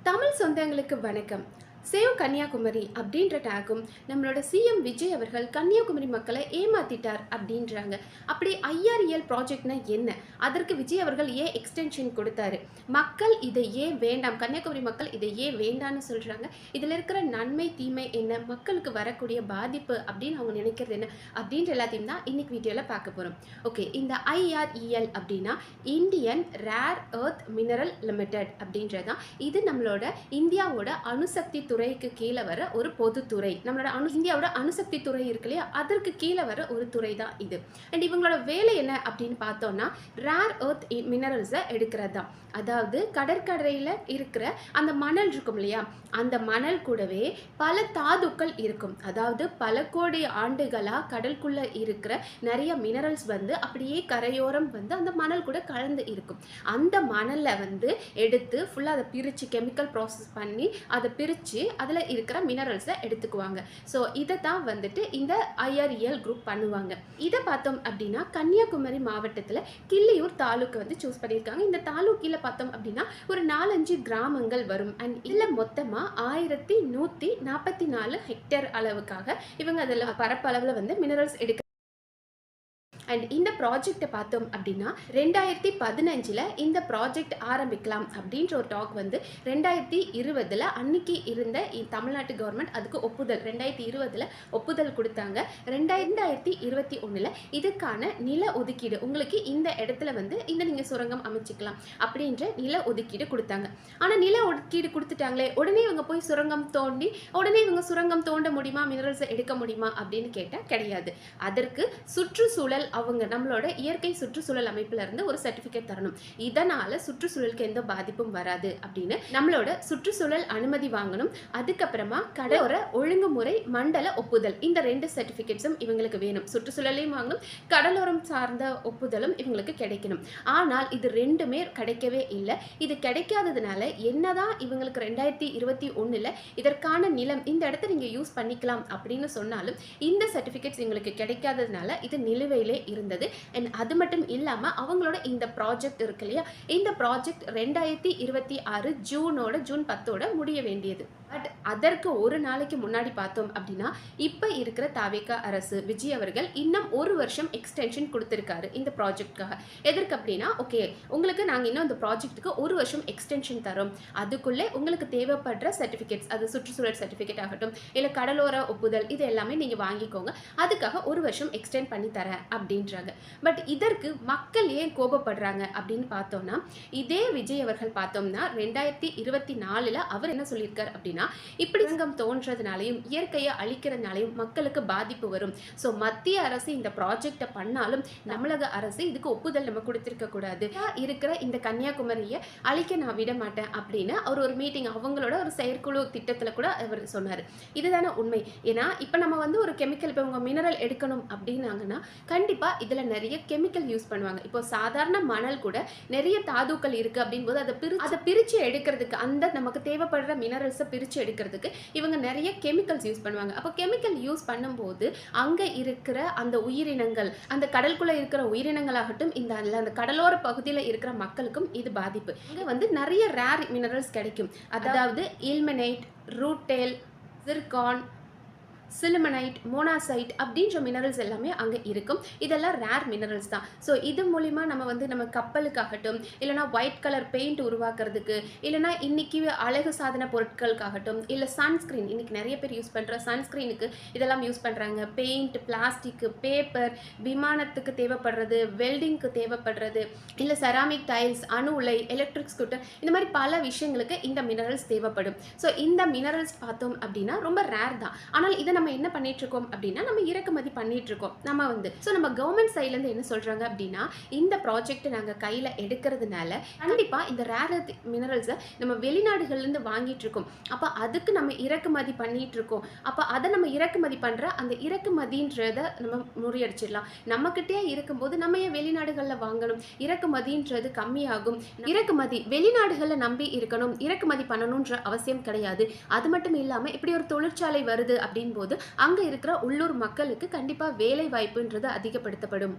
தமிழ் சொந்தங்களுக்கு வணக்கம். சேவ் கன்னியாகுமரி அப்படின்ற டேகும் நம்மளோட சிஎம் விஜய் அவர்கள் கன்னியாகுமரி மக்களை ஏமாத்திட்டார் அப்படின்றாங்க. அப்படி ஐஆர்இஎல் ப்ராஜெக்ட்னா என்ன, அதற்கு விஜய் அவர்கள் ஏன் எக்ஸ்டென்ஷன் கொடுத்தாரு, மக்கள் இதை ஏன் வேண்டாம், கன்னியாகுமரி மக்கள் இதை ஏன் வேண்டான்னு சொல்றாங்க, இதில் இருக்கிற நன்மை தீமை என்ன, மக்களுக்கு வரக்கூடிய பாதிப்பு அப்படின்னு அவங்க நினைக்கிறது என்ன அப்படின்ற எல்லாத்தையும் தான் இன்னைக்கு வீடியோவில் பார்க்க போகிறோம். ஓகே, இந்த ஐஆர்இஎல் அப்படின்னா Indian rare earth mineral limited அப்படின்றதான். இது நம்மளோட இந்தியாவோட அணுசக்தி துறைக்கு கீழே வர ஒரு பொதுத்துறை. நம்மளோட இந்தியாவோட அணுசக்தி துறை இருக்கு இல்லையா, அதற்கு கீழே வர ஒரு துறை தான் இது. அண்ட் இவங்களோட வேலை என்ன அப்படின்னு பார்த்தோம்னா, ரேர் எர்த் மினரல்ஸை எடுக்கிறது தான். அதாவது கடற்கரையில் இருக்கிற அந்த மணல் இருக்கும் இல்லையா, அந்த மணல் கூடவே பல தாதுக்கள் இருக்கும். அதாவது பல கோடி ஆண்டுகளாக கடலுக்குள்ளே இருக்கிற நிறைய மினரல்ஸ் வந்து அப்படியே கரையோரம் வந்து அந்த மணல் கூட கலந்து இருக்கும். அந்த மணலை வந்து எடுத்து ஃபுல்லாக அதை பிரித்து கெமிக்கல் ப்ராசஸ் பண்ணி அதை பிரித்து அதில் இருக்கிற மினரல்ஸை எடுத்துக்குவாங்க. ஸோ இதை தான் வந்துட்டு இந்த ஐஆர்இஎல் குரூப் பண்ணுவாங்க. இதை பார்த்தோம் அப்படின்னா கன்னியாகுமரி மாவட்டத்தில் கிள்ளியூர் தாலுக்கு வந்து சூஸ் பண்ணியிருக்காங்க. இந்த தாலுக்கில் பார்த்தோம் அப்படின்னா ஒரு 4-5 கிராமங்கள் வரும். அண்ட் இதில் மொத்தமாக 1144 ஹெக்டேர் அளவுக்காக இவங்க அதில் பரப்பளவில் வந்து மினரல்ஸ் எடுக்க. அண்ட் இந்த ப்ராஜெக்டை பார்த்தோம் அப்படின்னா 2015 இந்த ப்ராஜெக்ட் ஆரம்பிக்கலாம் அப்படின்ற ஒரு டாக் வந்து 2020 அன்னைக்கு இருந்த தமிழ்நாட்டு கவர்மெண்ட் அதுக்கு ஒப்புதல் 2020 ஒப்புதல் கொடுத்தாங்க. 2021 இதுக்கான நில ஒதுக்கீடு, உங்களுக்கு இந்த இடத்துல வந்து இந்த நீங்கள் சுரங்கம் அமைச்சிக்கலாம் அப்படின்ற நில ஒதுக்கீடு கொடுத்தாங்க. ஆனால் நில ஒதுக்கீடு கொடுத்துட்டாங்களே, உடனே இவங்க போய் சுரங்கம் தோண்டி உடனே இவங்க சுரங்கம் தோண்ட முடியுமா, மினரல்ஸை எடுக்க முடியுமா அப்படின்னு கேட்டால் கிடையாது. அதற்கு சுற்றுச்சூழல் அவங்க நம்மளோட இயற்கை சுற்றுச்சூழல் அமைப்புல இருந்து ஒரு சர்டிபிகேட் தரணும். இதனால சுற்றுச்சூழலுக்கு எந்த பாதிப்பும் வராது அப்படின்னு நம்மளோட சுற்றுச்சூழல் அனுமதி வாங்கணும். அதுக்கப்புறமா கடலோர ஒழுங்குமுறை மண்டல ஒப்புதல், இந்த 2 சர்டிபிகேட்ஸும் இவங்களுக்கு வேணும். சுற்றுச்சூழலையும் வாங்கணும், கடலோரம் சார்ந்த ஒப்புதலும் இவங்களுக்கு கிடைக்கணும். ஆனால் இது ரெண்டுமே கிடைக்கவே இல்லை. இது கிடைக்காததுனால என்னதான் இவங்களுக்கு 2021 இதற்கான நிலம் இந்த இடத்த நீங்க யூஸ் பண்ணிக்கலாம் அப்படின்னு சொன்னாலும் இந்த சர்டிபிகேட்ஸ் இவங்களுக்கு கிடைக்காததுனால இது நிலுவையிலே இருந்தது. அண்ட் அது மட்டும் இல்லாம அவங்களோட இந்த ப்ராஜெக்ட் இருக்கு இல்லையா, இந்த ப்ராஜெக்ட் 2026 ஜூன் 10 முடிய வேண்டியது. பட் அதற்கு ஒரு நாளைக்கு முன்னாடி பார்த்தோம் அப்படின்னா இப்போ இருக்கிற தாவேகா அரசு விஜய் அவர்கள் இன்னும் 1 வருஷம் எக்ஸ்டென்ஷன் கொடுத்துருக்காரு இந்த ப்ராஜெக்டுக்காக. எதற்கு அப்படின்னா, ஓகே உங்களுக்கு நாங்கள் இன்னும் இந்த ப்ராஜெக்ட்டுக்கு 1 வருஷம் எக்ஸ்டென்ஷன் தரோம், அதுக்குள்ளே உங்களுக்கு தேவைப்படுற சர்டிஃபிகேட்ஸ், அது சுற்றுச்சூழல் சர்டிஃபிகேட் ஆகட்டும் இல்லை கடலோர ஒப்புதல், இது எல்லாமே நீங்கள் வாங்கிக்கோங்க, அதுக்காக 1 வருஷம் எக்ஸ்டெண்ட் பண்ணி தரேன் அப்படின்றாங்க. பட் இதற்கு மக்கள் ஏன் கோபப்படுறாங்க அப்படின்னு பார்த்தோம்னா, இதே விஜய் அவர்கள் பார்த்தோம்னா 2024 அவர் என்ன சொல்லியிருக்கார் அப்படின்னா, இப்படி சுரங்கம் தோன்றதுனாலையும் இயற்கையை அழிக்கிறதுனாலையும் மக்களுக்கு பாதிப்பு வரும். ஸோ மத்திய அரசு இந்த ப்ராஜெக்டை பண்ணாலும் தமிழக அரசு இதுக்கு ஒப்புதல் நம்ம கொடுத்திருக்க கூடாது, இருக்கிற இந்த கன்னியாகுமரியை அழிக்க நான் விட மாட்டேன் அப்படின்னு அவர் ஒரு மீட்டிங் அவங்களோட ஒரு செயற்குழு திட்டத்தில் கூட அவர் சொன்னார். இதுதானே உண்மை. ஏன்னா இப்போ நம்ம வந்து ஒரு கெமிக்கல், இப்போ உங்க மினரல் எடுக்கணும் அப்படின்னாங்கன்னா கண்டிப்பாக இதில் நிறைய கெமிக்கல் யூஸ் பண்ணுவாங்க. இப்போ சாதாரண மணல் கூட நிறைய தாதுக்கள் இருக்குது அப்படின்போது அதை பிரித்து எடுக்கிறதுக்கு, அந்த நமக்கு தேவைப்படுற மினரல்ஸை பிரித்து எடுக்கிறதுக்கு இவங்க நிறைய கெமிக்கல்ஸ் யூஸ் பண்ணுவாங்க. அப்போ கெமிக்கல் யூஸ் பண்ணும்போது அங்கே இருக்கிற அந்த உயிரினங்கள், அந்த கடலுக்குள்ளே இருக்கிற உயிரினங்களாகட்டும், அந்த கடலோர பகுதியில் இருக்கிற மக்களுக்கும் இது பாதிப்பு. இங்கே வந்து நிறைய ரேர் மினரல்ஸ் கிடைக்கும். அதாவது இல்மெனைட், ரூட்டேல், சிர்கான், சிலிமனைட், மோனாசைட் அப்படின்ற மினரல்ஸ் எல்லாமே அங்கே இருக்கும். இதெல்லாம் ரேர் மினரல்ஸ் தான். ஸோ இது மூலிமா நம்ம கப்பலுக்காகட்டும், இல்லைனா ஒயிட் கலர் பெயிண்ட் உருவாக்குறதுக்கு, இல்லைனா இன்னைக்கு அழகு சாதன பொருட்களுக்காகட்டும், இல்லை சன்ஸ்க்ரீன், இன்னைக்கு நிறைய பேர் யூஸ் பண்ணுற சன்ஸ்க்ரீனுக்கு இதெல்லாம் யூஸ் பண்ணுறாங்க. பெயிண்ட், பிளாஸ்டிக், பேப்பர், விமானத்துக்கு தேவைப்படுறது, வெல்டிங்க்கு தேவைப்படுறது, இல்லை செராமிக் டைல்ஸ், அணு உலை, எலக்ட்ரிக் ஸ்கூட்டர், இந்த மாதிரி பல விஷயங்களுக்கு இந்த மினரல்ஸ் தேவைப்படும். ஸோ இந்த மினரல்ஸ் பார்த்தோம் அப்படின்னா ரொம்ப ரேர் தான். ஆனால் இதை நம்ம என்ன பண்ணிட்டு இருக்கோம் அப்படின்னா நம்ம இறக்குமதி பண்ணிட்டு இருக்கோம். நம்ம கவர்மெண்ட் சைட்ல இருந்து என்ன சொல்றாங்க அப்படின்னா, இந்த ப்ராஜெக்ட் நாங்க கையில எடுக்கிறதுனால கண்டிப்பா இந்த ரேர் எர்த் மினரல்ஸை நம்ம வெளிநாடுகள்ல இருந்து வாங்கிட்டு இருக்கோம். அப்ப அதுக்கு நம்ம இறக்குமதி பண்ணிட்டு இருக்கோம். அப்ப அதை நம்ம இறக்குமதி பண்ற அந்த இறக்குமதின்றத நம்ம முறியடிச்சிடலாம். நம்ம கிட்டே இருக்கும்போது நம்ம ஏன் வெளிநாடுகள்ல வாங்கணும்? இறக்குமதின்றது கம்மியாகும். இறக்குமதி வெளிநாடுகள்ல நம்பி இருக்கணும், இறக்குமதி பண்ணணும்ன்ற அவசியம் கிடையாது. அது மட்டும் இல்லாம இப்படி ஒரு தொழிற்சாலை வருது அப்படின் போது அங்க இருக்கிற உள்ளூர் மக்களுக்கு கண்டிப்பா வேலை வாய்ப்புன்றது அதிகப்படுத்தப்படும்.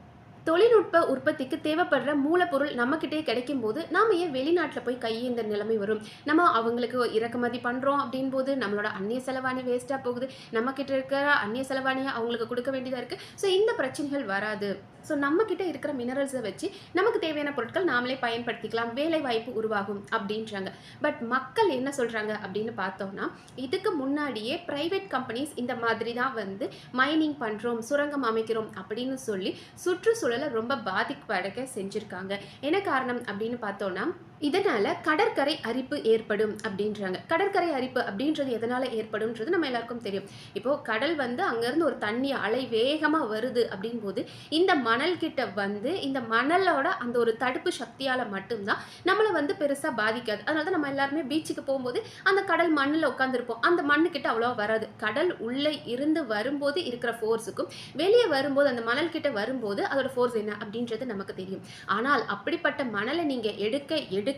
தொழில்நுட்ப உற்பத்திக்கு தேவைப்படுற மூலப்பொருள் நம்மக்கிட்டே கிடைக்கும் போது நாம ஏன் வெளிநாட்டில் போய் கையேந்த நிலைமை வரும்? நம்ம அவங்களுக்கு இறக்குமதி பண்ணுறோம் அப்படின் போது நம்மளோட அந்நிய செலவாணி வேஸ்ட்டாக போகுது. நம்மக்கிட்ட இருக்கிற அந்நிய செலவாணியை அவங்களுக்கு கொடுக்க வேண்டியதாக இருக்குது. ஸோ இந்த பிரச்சனைகள் வராது. ஸோ நம்மக்கிட்ட இருக்கிற மினரல்ஸை வச்சு நமக்கு தேவையான பொருட்கள் நாமளே பயன்படுத்திக்கலாம், வேலை வாய்ப்பு உருவாகும் அப்படின்றாங்க. பட் மக்கள் என்ன சொல்கிறாங்க அப்படின்னு பார்த்தோம்னா, இதுக்கு முன்னாடியே ப்ரைவேட் கம்பெனிஸ் இந்த மாதிரி தான் வந்து மைனிங் பண்ணுறோம், சுரங்கம் அமைக்கிறோம் அப்படின்னு சொல்லி சுற்றுச்சூழலை ரொம்ப பாதிப்படைக்க செஞ்சுருக்காங்க. என்ன காரணம் அப்படின்னு பார்த்தோன்னா, இதனால் கடற்கரை அரிப்பு ஏற்படும் அப்படின்றாங்க. கடற்கரை அரிப்பு அப்படின்றது எதனால் ஏற்படும்ன்றது நம்ம எல்லாருக்கும் தெரியும். இப்போது கடல் வந்து அங்கேருந்து ஒரு தண்ணி அலை வேகமாக வருது அப்படின் போது இந்த மணல் கிட்ட வந்து இந்த மணலோட அந்த ஒரு தடுப்பு சக்தியால் மட்டும்தான் நம்மளை வந்து பெருசாக பாதிக்காது. அதனால தான் நம்ம எல்லாருமே பீச்சுக்கு போகும்போது அந்த கடல் மண்ணில் உட்காந்துருப்போம். அந்த மண்ணுக்கிட்ட அவ்வளோவா வராது. கடல் உள்ளே இருந்து வரும்போது இருக்கிற ஃபோர்ஸுக்கும் வெளியே வரும்போது அந்த மணல் கிட்ட வரும்போது அதோட ஃபோர்ஸ் என்ன அப்படின்றது நமக்கு தெரியும். ஆனால் அப்படிப்பட்ட மணலை நீங்கள் எடுக்க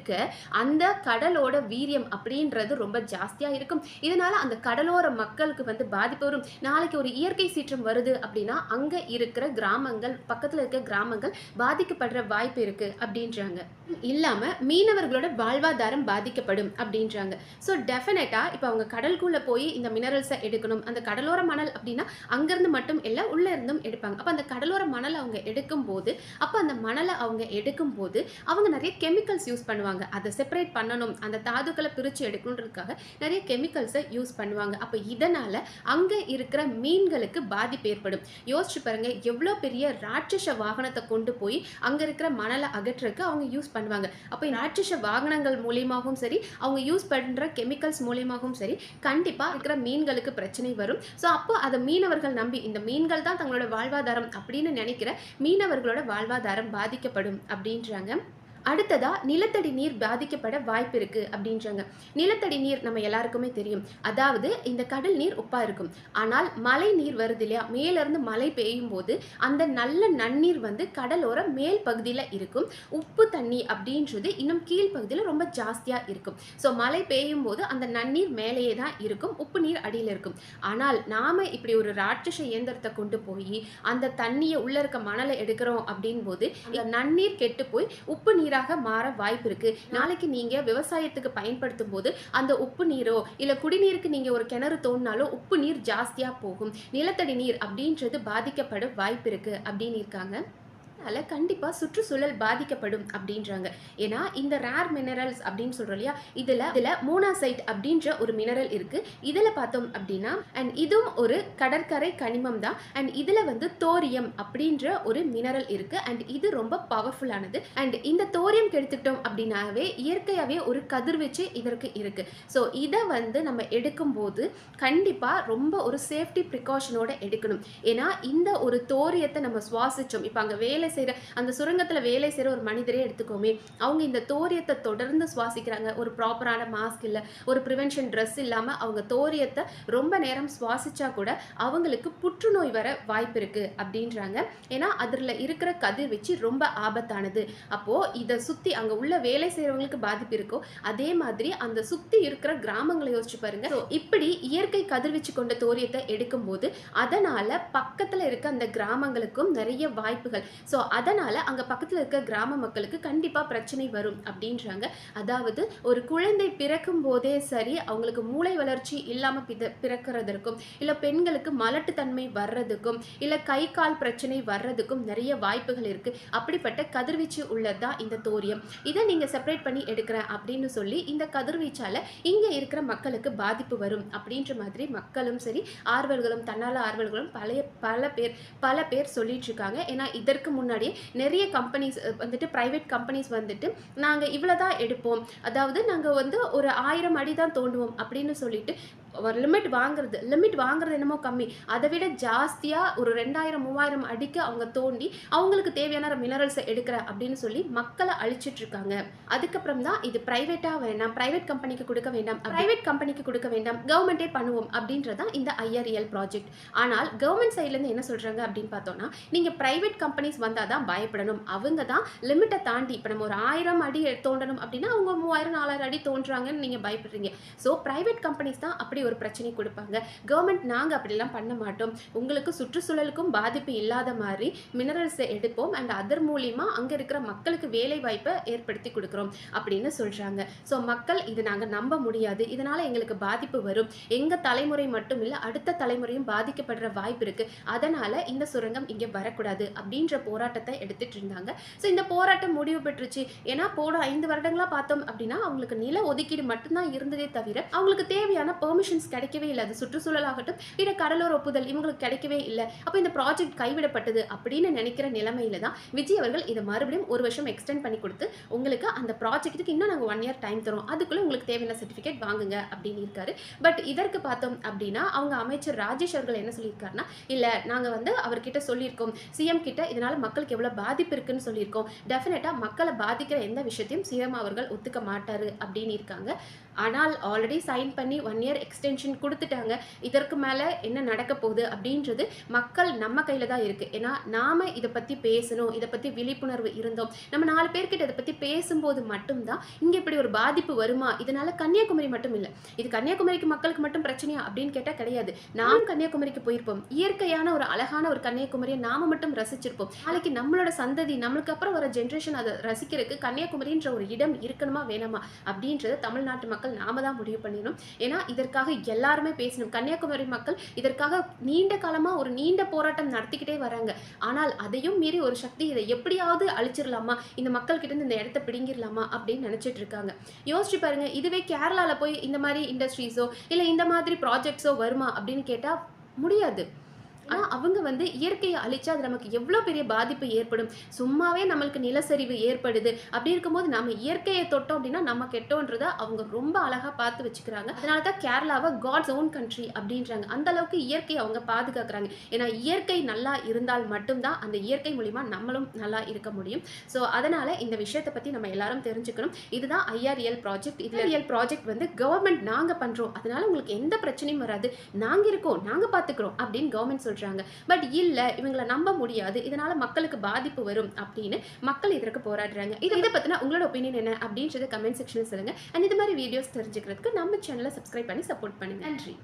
அந்த கடலோட வீரியம் அப்படின்றது ரொம்ப ஜாஸ்தியாக இருக்கும். இதனால் அந்த கடலோர மக்களுக்கு வந்து பாதிப்பு வரும். நாளைக்கு ஒரு இயற்கை சீற்றம் வருது அப்படின்னா அங்கே இருக்கிற கிராமங்கள், பக்கத்தில் இருக்கிற கிராமங்கள் பாதிக்கப்படுற வாய்ப்பு இருக்குது அப்படின்றாங்க. இல்லாமல் மீனவர்களோட வாழ்வாதாரம் பாதிக்கப்படும் அப்படின்றாங்க. ஸோ டெஃபினட்டாக இப்போ அவங்க கடலுக்குள்ளே போய் இந்த மினரல்ஸை எடுக்கணும். அந்த கடலோர மணல் அப்படின்னா அங்கேருந்து மட்டும் இல்லை, உள்ளே இருந்தும் எடுப்பாங்க. அப்போ அந்த கடலோர மணலை அவங்க எடுக்கும்போது அந்த மணலை அவங்க எடுக்கும்போது அவங்க நிறைய கெமிக்கல்ஸ் யூஸ் பண்ணுவாங்க. அதை செப்பரேட் பண்ணணும், அந்த தாதுக்களை பிரித்து எடுக்கணுன்றதுக்காக நிறைய கெமிக்கல்ஸை யூஸ் பண்ணுவாங்க. அப்போ இதனால் அங்கே இருக்கிற மீன்களுக்கு பாதிப்பு ஏற்படும். யோசிச்சு பாருங்க, எவ்வளோ பெரிய ராட்சச வாகனத்தை கொண்டு போய் அங்கே இருக்கிற மணலை அகற்றுறதுக்கு அவங்க யூஸ் பண்ணுவாங்க. அப்போ ராட்சச வாகனங்கள் மூலியமாகவும் சரி, அவங்க யூஸ் பண்ணுற கெமிக்கல்ஸ் மூலியமாகவும் சரி, கண்டிப்பாக இருக்கிற மீன்களுக்கு பிரச்சனை வரும். ஸோ அப்போ அதை மீனவர்கள் நம்பி, இந்த மீன்கள் தான் தங்களோட வாழ்வாதாரம் அப்படின்னு நினைக்கிற மீனவர்களோட வாழ்வாதாரம் பாதிக்கப்படும் அப்படின்றாங்க. அடுத்ததா நிலத்தடி நீர் பாதிக்கப்பட வாய்ப்பு இருக்கு அப்படின்றாங்க. நிலத்தடி நீர் நம்ம எல்லாருக்குமே தெரியும். அதாவது இந்த கடல் நீர் உப்பா இருக்கும். ஆனால் மழை நீர் வருது இல்லையா, மேலிருந்து மழை பெய்யும் போது அந்த நல்ல நன்னீர் வந்து கடலோர மேல் பகுதியில் இருக்கும். உப்பு தண்ணி அப்படின்றது இன்னும் கீழ்ப்பகுதியில் ரொம்ப ஜாஸ்தியாக இருக்கும். ஸோ மழை பெய்யும் போது அந்த நன்னீர் மேலேயே தான் இருக்கும், உப்பு நீர் அடியில் இருக்கும். ஆனால் நாம் இப்படி ஒரு ராட்சச இயந்திரத்தை கொண்டு போய் அந்த தண்ணியை உள்ள இருக்க மணலை எடுக்கிறோம் அப்படின் போது அந்த நன்னீர் கெட்டு போய் உப்பு நீர் மாற வாய்ப்பு இருக்கு. நாளைக்கு நீங்க விவசாயத்துக்கு பயன்படுத்தும் போது அந்த உப்பு நீரோ இல்ல குடிநீருக்கு நீங்க ஒரு கிணறு தோண்டினாலும் உப்பு நீர் ஜாஸ்தியா போகும். நிலத்தடி நீர் அப்படின்றது பாதிக்கப்பட வாய்ப்பு இருக்கு அப்படின்னு இருக்காங்க. அதனால் கண்டிப்பாக சுற்றுச்சூழல் பாதிக்கப்படும் அப்படின்றாங்க. ஏன்னா இந்த ரேர் மினரல்ஸ் அப்படின்னு சொல்கிறோம் இல்லையா, இதில் மோனாசைட் அப்படின்ற ஒரு மினரல் இருக்குது. இதில் பார்த்தோம் அப்படின்னா இதுவும் ஒரு கடற்கரை கனிமம் தான். இதில் வந்து தோரியம் அப்படின்ற ஒரு மினரல் இருக்குது. இது ரொம்ப பவர்ஃபுல்லானது. இந்த தோரியம் எடுத்துக்கிட்டோம் அப்படின்னாவே இயற்கையாகவே ஒரு கதிர்வீச்சு இதற்கு இருக்குது. ஸோ இதை வந்து நம்ம எடுக்கும்போது கண்டிப்பாக ரொம்ப ஒரு சேஃப்டி ப்ரிகாஷனோட எடுக்கணும். ஏன்னா இந்த ஒரு தோரியத்தை நம்ம சுவாசித்தோம். இப்போ அங்கே வேலை செய்கிற அந்த சுரங்கத்தில் வேலை செய்கிற ஒரு மனிதரே எடுத்துக்கோமே, அவங்க இந்த தோரியத்தை தொடர்ந்து சுவாசிக்கிறாங்க. ஒரு ப்ராப்பரான மாஸ்க் இல்லை, ஒரு ப்ரிவென்ஷன் ட்ரெஸ் இல்லாமல் அவங்க தோரியத்தை ரொம்ப நேரம் சுவாசிச்சா கூட அவங்களுக்கு புற்றுநோய் வர வாய்ப்பு இருக்குது அப்படின்றாங்க. ஏன்னா அதில் இருக்கிற கதிர்வீச்சு ரொம்ப ஆபத்தானது. அப்போது இதை சுற்றி அங்கே உள்ள வேலை செய்கிறவங்களுக்கு பாதிப்பு இருக்கோ அதே மாதிரி அந்த சுற்றி இருக்கிற கிராமங்களை யோசிச்சு பாருங்க. ஸோ இப்படி இயற்கை கதிர்வீச்சு கொண்ட தோரியத்தை எடுக்கும்போது அதனால் பக்கத்தில் இருக்க அந்த கிராமங்களுக்கும் நிறைய வாய்ப்புகள். ஸோ அதனால் அங்கே பக்கத்தில் இருக்க கிராம மக்களுக்கு கண்டிப்பாக பிரச்சனை வரும் அப்படின்றாங்க. அதாவது ஒரு குழந்தை பிறக்கும் போதே சரி, அவங்களுக்கு மூளை வளர்ச்சி இல்லாமல் பிறக்கிறதுக்கும், இல்லை பெண்களுக்கு மலட்டுத்தன்மை வர்றதுக்கும், இல்லை கை கால் பிரச்சனை வர்றதுக்கும் நிறைய வாய்ப்புகள் இருக்குது. அப்படிப்பட்ட கதிர்வீச்சு உள்ளதுதான் இந்த தோரியம். இதை நீங்கள் செப்பரேட் பண்ணி எடுக்கிறேன் அப்படின்னு சொல்லி இந்த கதிர்வீச்சால் இங்கே இருக்கிற மக்களுக்கு பாதிப்பு வரும் அப்படின்ற மாதிரி மக்களும் சரி, ஆர்வலர்களும் தன்னால ஆர்வலர்களும் பல பேர் சொல்லிட்டு இருக்காங்க. ஏன்னா இதற்கு முன்னாடியே நிறைய கம்பெனிஸ் வந்துட்டு, ப்ரைவேட் கம்பெனிஸ் வந்துட்டு நாங்கள் இவ்வளோ தான் எடுப்போம், அதாவது நாங்கள் வந்து ஒரு 1000 அடி தான் தோண்டுவோம் அப்படின்னு சொல்லிட்டு ஒரு லிமிட் வாங்குறது என்னமோ கம்மி, அதை விட ஜாஸ்தியாக ஒரு 2000-3000 அடிக்கு அவங்க தோண்டி அவங்களுக்கு தேவையான மினரல்ஸை எடுக்கிற அப்படின்னு சொல்லி மக்களை அழிச்சிட்டு இருக்காங்க. அதுக்கப்புறம் தான் இது ப்ரைவேட்டாக வேண்டாம், ப்ரைவேட் கம்பெனிக்கு கொடுக்க வேண்டாம், கவர்மெண்ட்டே பண்ணுவோம் அப்படின்றதான் இந்த IREL ப்ராஜெக்ட். ஆனால் கவர்மெண்ட் சைட்லேருந்து என்ன சொல்கிறாங்க அப்படின்னு பார்த்தோன்னா, நீங்கள் ப்ரைவேட் கம்பெனிஸ் வந்தால் தான் பயப்படணும். அவங்க தான் லிமிட்டை தாண்டி, இப்போ நம்ம ஒரு 1000 அடி தோண்டணும் அப்படின்னா அவங்க 3000-4000 அடி தோன்றாங்கன்னு நீங்கள் பயப்படுறீங்க. ஸோ ப்ரைவேட் கம்பெனிஸ் தான் அப்படி ஒரு பிரச்சனை கொடுப்பாங்க. கவர்மெண்ட் நாங்கள் அப்படிலாம் பண்ண மாட்டோம், உங்களுக்கு சுற்றுச்சூழலுக்கும் பாதிப்பு இல்லாத மாதிரி மினரல்ஸை எடுப்போம் அண்ட் அதர் மூலியமாக அங்கே இருக்கிற மக்களுக்கு வேலை வாய்ப்பை ஏற்படுத்தி கொடுக்குறோம் அப்படின்னு சொல்கிறாங்க. ஸோ மக்கள் இது நாங்கள் நம்ப முடியாது, இதனால் எங்களுக்கு பாதிப்பு வரும், எங்கள் தலைமுறை மட்டும் இல்லை அடுத்த தலைமுறையும் பாதிக்கப்படுற வாய்ப்பு இருக்குது, அதனால் இந்த சுரங்கம் இங்கே வரக்கூடாது அப்படின்ற போராட்டத்தை எடுத்துட்டு இருந்தாங்க. ஸோ இந்த போராட்டம் முடிவு பெற்றுச்சு. ஏன்னா போன 5 வருடங்களாக பார்த்தோம் அப்படின்னா அவங்களுக்கு நில ஒதுக்கீடு மட்டும்தான் இருந்ததே தவிர அவங்களுக்கு தேவையான பெர்மிஷன்ஸ் கிடைக்கவே இல்லை. அது சுற்றுச்சூழலாகட்டும் இல்லை கடலோர ஒப்புதல் இவங்களுக்கு கிடைக்கவே இல்லை. அப்போ இந்த ப்ராஜெக்ட் கைவிடப்பட்டது அப்படின்னு நினைக்கிற நிலைமையில தான் விஜய் அவர்கள் இதை மறுபடியும் 1 வருஷம் எக்ஸ்டெண்ட் பண்ணி கொடுத்து உங்களுக்கு அந்த ப்ராஜெக்ட்டுக்கு இன்னும் நாங்கள் 1 இயர் டைம் தரோம், அதுக்குள்ளே உங்களுக்கு தேவையான சர்டிஃபிகேட் வாங்குங்க அப்படின்னு இருக்காரு. பட் இதற்கு பார்த்தோம் அப்படின்னா அவங்க அமைச்சர் ராஜேஷ் அவர்கள் என்ன சொல்லியிருக்காருன்னா, இல்லை நாங்கள் வந்து அவர்கிட்ட சொல்லியிருக்கோம், சிஎம் கிட்ட இதனால் மக்களுக்கு எவ்வளோ பாதிப்பு இருக்குன்னு சொல்லியிருக்கோம், டெஃபினட்டாக மக்களை பாதிக்கிற எந்த விஷயத்தையும் சிஎம் அவர்கள் ஒத்துக்க மாட்டார் அப்படின்னு இருக்காங்க. ஆனால் ஆல்ரெடி சைன் பண்ணி 1 இயர் எக்ஸ்டென்ஷன் கொடுத்துட்டாங்க. இதற்கு மேலே என்ன நடக்க போகுது அப்படின்றது மக்கள் நம்ம கையில் தான் இருக்குது. ஏன்னா நாம் இதை பற்றி பேசணும், இதை பற்றி விழிப்புணர்வு இருந்தோம், நம்ம 4 பேர்கிட்ட இதை பற்றி பேசும்போது மட்டும்தான் இங்கே இப்படி ஒரு பாதிப்பு வருமா, இதனால் கன்னியாகுமரி மட்டும் இல்லை, இது கன்னியாகுமரிக்கு மக்களுக்கு மட்டும் பிரச்சனையா அப்படின்னு கேட்டால் கிடையாது. நாம் கன்னியாகுமரிக்கு போயிருப்போம், இயற்கையான ஒரு அழகான ஒரு கன்னியாகுமரியை நாம் மட்டும் ரசிச்சிருப்போம். நாளைக்கு நம்மளோட சந்ததி நம்மளுக்கு அப்புறம் வர ஜென்ரேஷன் அதை ரசிக்கிறதுக்கு கன்னியாகுமரின்ற ஒரு இடம் இருக்கணுமா வேணாமா அப்படின்றத தமிழ்நாட்டு மக்கள் நாம தான் முடிவு பண்ணிடணும். ஏன்னா இதற்காக எல்லாருமே பேசணும். கன்னியாகுமரி மக்கள் இதற்காக நீண்ட காலமாக ஒரு நீண்ட போராட்டம் நடத்திக்கிட்டே வராங்க. ஆனால் அதையும் மீறி ஒரு சக்தி இதை எப்படியாவது அழிச்சிடலாமா, இந்த மக்கள் கிட்ட இருந்து இந்த இடத்த பிடிங்கிடலாமா அப்படின்னு நினைச்சிட்டு இருக்காங்க. யோசிச்சு பாருங்க, இதுவே கேரளாவில் போய் இந்த மாதிரி இண்டஸ்ட்ரீஸோ இல்லை இந்த மாதிரி ப்ராஜெக்ட்ஸோ வருமா அப்படின்னு கேட்டால் முடியாது. ஆனால் அவங்க வந்து இயற்கையை அழிச்சா அது நமக்கு எவ்வளோ பெரிய பாதிப்பு ஏற்படும். சும்மாவே நம்மளுக்கு நிலச்சரிவு ஏற்படுது, அப்படி இருக்கும்போது நம்ம இயற்கையை தொட்டோம் அப்படின்னா நம்ம கெட்டோன்றதை அவங்க ரொம்ப அழகாக பார்த்து வச்சுக்கிறாங்க. அதனால தான் கேரளாவை காட்ஸ் ஓன் கண்ட்ரி அப்படின்றாங்க. அந்த அளவுக்கு இயற்கையை அவங்க பாதுகாக்கிறாங்க. ஏன்னா இயற்கை நல்லா இருந்தால் மட்டும்தான் அந்த இயற்கை மூலிமா நம்மளும் நல்லா இருக்க முடியும். ஸோ அதனால் இந்த விஷயத்தை பற்றி நம்ம எல்லாரும் தெரிஞ்சுக்கணும். இதுதான் ஐஆர்இஎல் ப்ராஜெக்ட். IRL ப்ராஜெக்ட் வந்து கவர்மெண்ட் நாங்கள் பண்ணுறோம், அதனால உங்களுக்கு எந்த பிரச்சனையும் வராது, நாங்கள் இருக்கோம், நாங்கள் பார்த்துக்கிறோம் அப்படின்னு கவர்மெண்ட் சொல்கிறாங்க. பட் இல்ல இவங்களை நம்ப முடியாது, இதனால மக்களுக்கு பாதிப்பு வரும் அப்படின்னு மக்கள் இதற்கு போராடுறாங்க. இதை பத்தின உங்களோட ஒப்பீனியன் என்ன அப்படின்றத கமெண்ட் செக்ஷன்ல சொல்லுங்க. அண்ட் இது மாதிரி வீடியோஸ் தெரிஞ்சுக்கிறதுக்கு நம்ம சேனலை சப்ஸ்கிரைப் பண்ணி சப்போர்ட் பண்ணுங்க. நன்றி.